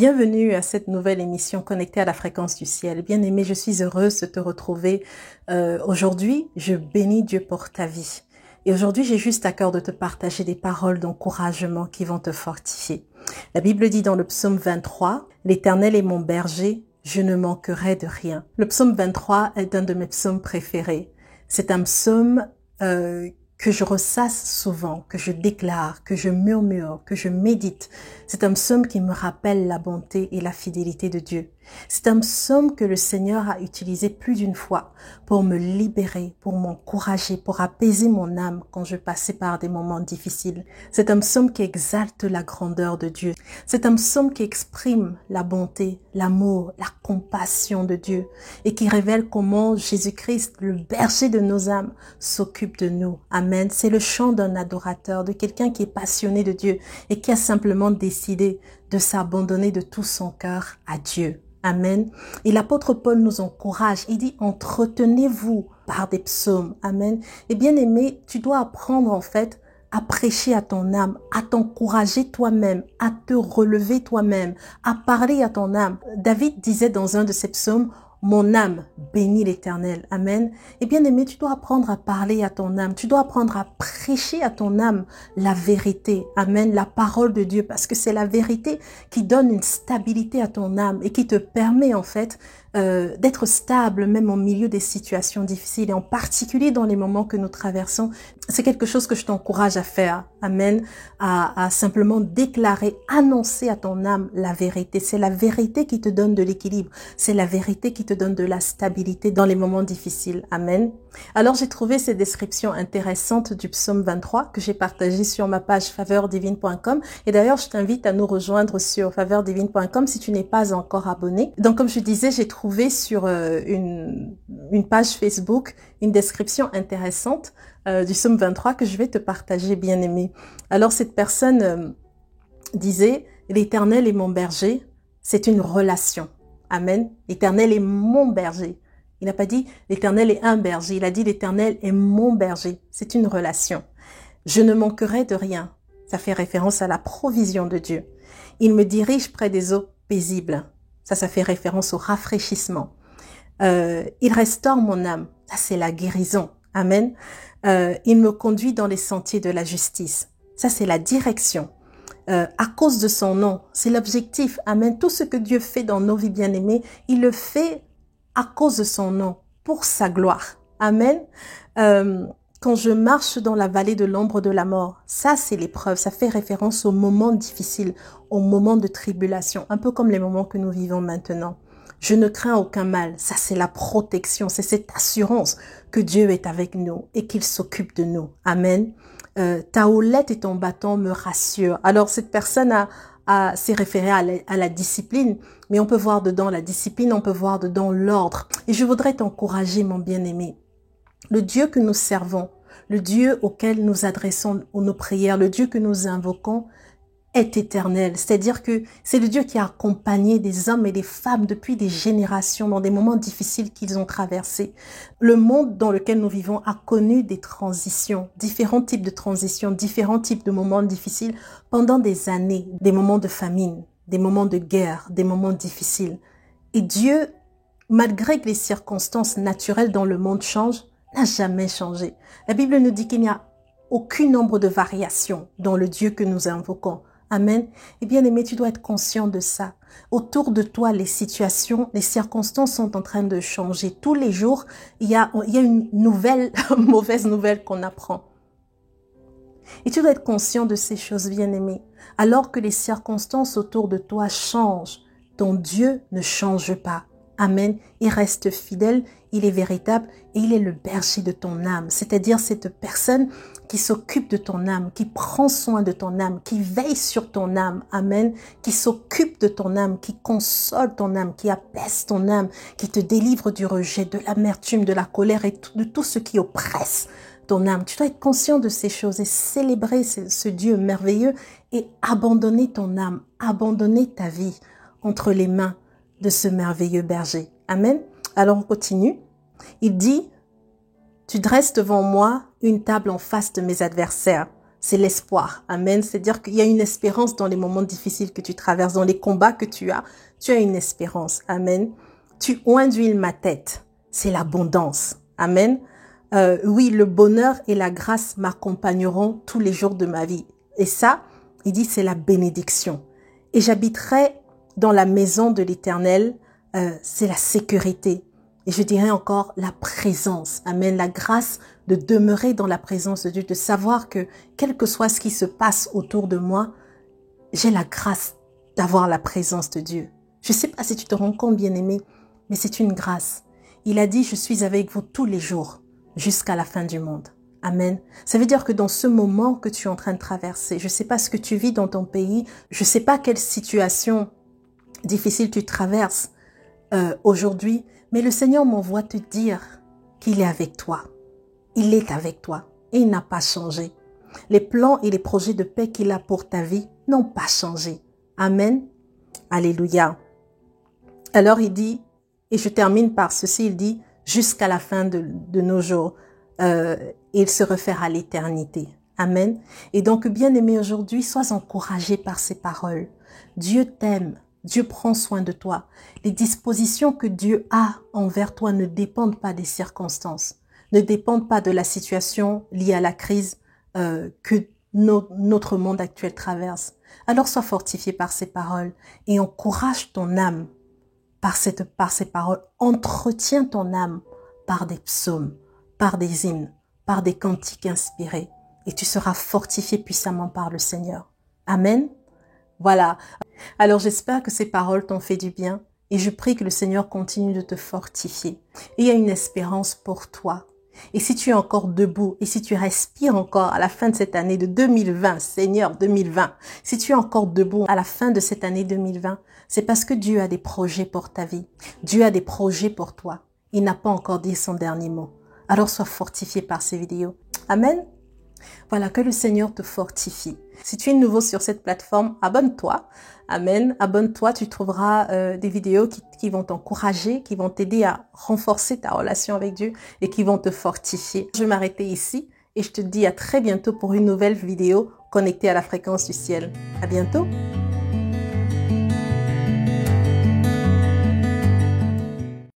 Bienvenue à cette nouvelle émission connectée à la fréquence du ciel. Bien-aimé, je suis heureuse de te retrouver aujourd'hui. Je bénis Dieu pour ta vie. Et aujourd'hui, j'ai juste à cœur de te partager des paroles d'encouragement qui vont te fortifier. La Bible dit dans le psaume 23, « L'Éternel est mon berger, je ne manquerai de rien ». Le psaume 23 est un de mes psaumes préférés. C'est un psaume que je ressasse souvent, que je déclare, que je murmure, que je médite. C'est un psaume qui me rappelle la bonté et la fidélité de Dieu. C'est un psaume que le Seigneur a utilisé plus d'une fois pour me libérer, pour m'encourager, pour apaiser mon âme quand je passais par des moments difficiles. C'est un psaume qui exalte la grandeur de Dieu. C'est un psaume qui exprime la bonté, l'amour, la compassion de Dieu et qui révèle comment Jésus-Christ, le berger de nos âmes, s'occupe de nous. Amen. C'est le chant d'un adorateur, de quelqu'un qui est passionné de Dieu et qui a simplement décidé de s'abandonner de tout son cœur à Dieu. Amen. Et l'apôtre Paul nous encourage. Il dit, entretenez-vous par des psaumes. Amen. Et bien aimé, tu dois apprendre en fait à prêcher à ton âme, à t'encourager toi-même, à te relever toi-même, à parler à ton âme. David disait dans un de ses psaumes, mon âme bénit l'Éternel. Amen. Et bien aimé, tu dois apprendre à parler à ton âme. Tu dois apprendre à prêcher à ton âme la vérité. Amen. La parole de Dieu. Parce que c'est la vérité qui donne une stabilité à ton âme et qui te permet en fait d'être stable même au milieu des situations difficiles et en particulier dans les moments que nous traversons. C'est quelque chose que je t'encourage à faire. Amen. À simplement déclarer, annoncer à ton âme la vérité. C'est la vérité qui te donne de l'équilibre. C'est la vérité qui te donne de la stabilité dans les moments difficiles. Amen. Alors j'ai trouvé ces descriptions intéressantes du psaume 23 que j'ai partagé sur ma page faveurdivine.com et d'ailleurs je t'invite à nous rejoindre sur faveurdivine.com si tu n'es pas encore abonné. Donc comme je disais, j'ai trouvé sur une page Facebook une description intéressante du psaume 23 que je vais te partager, bien aimé. Alors cette personne disait, l'Éternel est mon berger, c'est une relation. Amen. L'Éternel est mon berger. Il n'a pas dit l'Éternel est un berger. Il a dit l'Éternel est mon berger. C'est une relation. Je ne manquerai de rien. Ça fait référence à la provision de Dieu. Il me dirige près des eaux paisibles. Ça fait référence au rafraîchissement. Il restaure mon âme. Ça, c'est la guérison. Amen. Il me conduit dans les sentiers de la justice. Ça, c'est la direction. À cause de son nom, c'est l'objectif. Amen. Tout ce que Dieu fait dans nos vies bien-aimées, il le fait à cause de son nom, pour sa gloire. Amen. Quand je marche dans la vallée de l'ombre de la mort, ça c'est l'épreuve, ça fait référence aux moments difficiles, aux moments de tribulation, un peu comme les moments que nous vivons maintenant. Je ne crains aucun mal, ça c'est la protection, c'est cette assurance que Dieu est avec nous et qu'il s'occupe de nous. Amen. Ta houlette et ton bâton me rassurent. Alors cette personne s'est référée à la discipline, mais on peut voir dedans la discipline, on peut voir dedans l'ordre. Et je voudrais t'encourager, mon bien-aimé. Le Dieu que nous servons, le Dieu auquel nous adressons nos prières, le Dieu que nous invoquons est éternel. C'est-à-dire que c'est le Dieu qui a accompagné des hommes et des femmes depuis des générations dans des moments difficiles qu'ils ont traversés. Le monde dans lequel nous vivons a connu des transitions, différents types de transitions, différents types de moments difficiles pendant des années, des moments de famine, des moments de guerre, des moments difficiles. Et Dieu, malgré que les circonstances naturelles dans le monde changent, n'a jamais changé. La Bible nous dit qu'il n'y a aucun nombre de variations dans le Dieu que nous invoquons. Amen. Et bien aimé, tu dois être conscient de ça. Autour de toi, les situations, les circonstances sont en train de changer. Tous les jours, il y a une nouvelle, mauvaise nouvelle qu'on apprend. Et tu dois être conscient de ces choses, bien aimé. Alors que les circonstances autour de toi changent, ton Dieu ne change pas. Amen. Il reste fidèle, il est véritable et il est le berger de ton âme. C'est-à-dire cette personne qui s'occupe de ton âme, qui prend soin de ton âme, qui veille sur ton âme. Amen. Qui s'occupe de ton âme, qui console ton âme, qui apaise ton âme, qui te délivre du rejet, de l'amertume, de la colère et de tout ce qui oppresse ton âme. Tu dois être conscient de ces choses et célébrer ce Dieu merveilleux et abandonner ton âme, abandonner ta vie entre les mains de ce merveilleux berger. Amen. Alors on continue. Il dit, tu dresses devant moi une table en face de mes adversaires. c'est l'espoir. Amen. C'est-à-dire qu'il y a une espérance dans les moments difficiles que tu traverses, dans les combats que tu as une espérance. Amen. Tu oinduis ma tête. C'est l'abondance. Amen. Oui, le bonheur et la grâce m'accompagneront tous les jours de ma vie. Et ça, il dit, c'est la bénédiction. Et j'habiterai dans la maison de l'Éternel. C'est la sécurité. Et je dirais encore la présence. Amen. La grâce de demeurer dans la présence de Dieu, de savoir que quel que soit ce qui se passe autour de moi, j'ai la grâce d'avoir la présence de Dieu. Je ne sais pas si tu te rends compte, bien-aimé, mais c'est une grâce. Il a dit, je suis avec vous tous les jours jusqu'à la fin du monde. Amen. Ça veut dire que dans ce moment que tu es en train de traverser, je ne sais pas ce que tu vis dans ton pays, je ne sais pas quelle situation difficile tu traverses aujourd'hui, mais le Seigneur m'envoie te dire qu'il est avec toi. Il est avec toi et il n'a pas changé. Les plans et les projets de paix qu'il a pour ta vie n'ont pas changé. Amen. Alléluia. Alors il dit, et je termine par ceci, il dit, jusqu'à la fin de nos jours, il se réfère à l'éternité. Amen. Et donc, bien-aimé, aujourd'hui, sois encouragé par ces paroles. Dieu t'aime. Dieu prend soin de toi. Les dispositions que Dieu a envers toi ne dépendent pas des circonstances, ne dépendent pas de la situation liée à la crise que notre monde actuel traverse. Alors sois fortifié par ces paroles et encourage ton âme par ces paroles. Entretiens ton âme par des psaumes, par des hymnes, par des cantiques inspirés et tu seras fortifié puissamment par le Seigneur. Amen. Voilà. Alors j'espère que ces paroles t'ont fait du bien et je prie que le Seigneur continue de te fortifier. Et il y a une espérance pour toi. Et si tu es encore debout et si tu respires encore à la fin de cette année de 2020, Seigneur 2020, si tu es encore debout à la fin de cette année 2020, c'est parce que Dieu a des projets pour ta vie. Dieu a des projets pour toi. Il n'a pas encore dit son dernier mot. Alors sois fortifié par ces vidéos. Amen. Voilà, que le Seigneur te fortifie. Si tu es nouveau sur cette plateforme, abonne-toi. Amen. Abonne-toi, tu trouveras des vidéos qui vont t'encourager, qui vont t'aider à renforcer ta relation avec Dieu et qui vont te fortifier. Je vais m'arrêter ici et je te dis à très bientôt pour une nouvelle vidéo connectée à la fréquence du ciel. À bientôt.